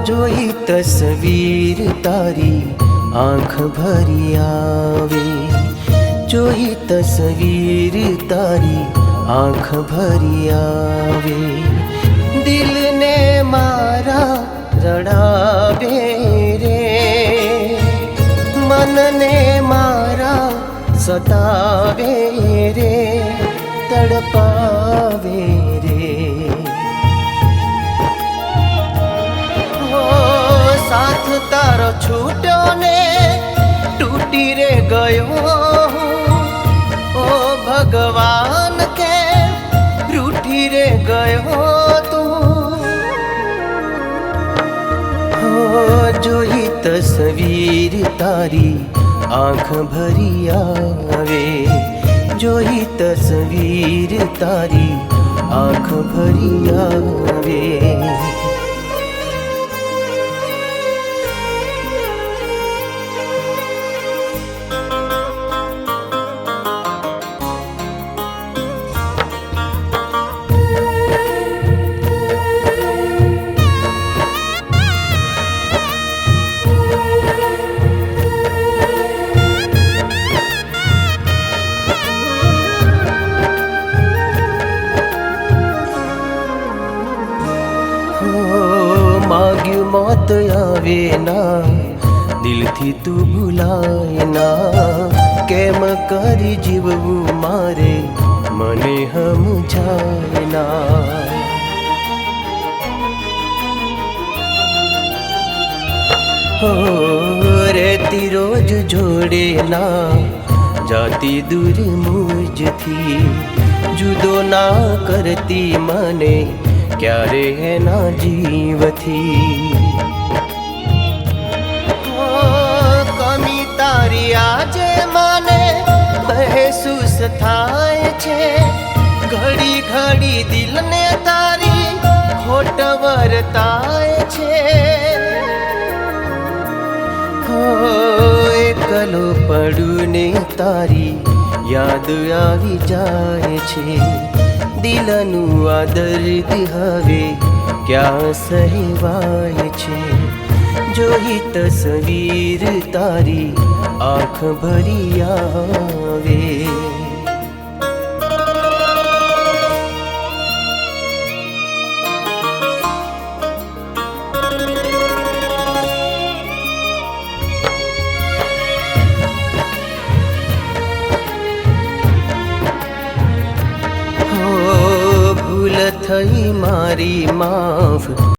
જોઈ તસવીર તારી આંખ ભરી આવે, જોઈ તસવીર તારી આંખ ભરી આવે, દિલને મારા રડાવે રે, મનને મારા સતાવે રે, તડપાવે રે। साथ तारो छूटो ने टूटी रे गयो, ओ भगवान के रूठी रे गयो तू। जोई तस्वीर तारी आंख भरी आवे, जोई तस्वीर तारी आंख भरी आवे। माग्यू मौत आवे ना दिल थी तू भूलाए ना, केम करी जीवू मारे मने हम जाए ना। हो रहती रोज जोड़े ना जाती दूर मुझ थी, जुदो ना करती मने क्यारे है ना जीव थी। कमी तारी आजे माने महसूस थाय छे, घड़ी घड़ी दिल ने तारी खोट वर्ताय छे। एकलो पड़ू ने तारी याद आवी जाए छे, दिलनु आ दर्द हवे क्या सहवाय छे। जोई तस्वीर तारी आँख भरी आवे। थई मारी माफ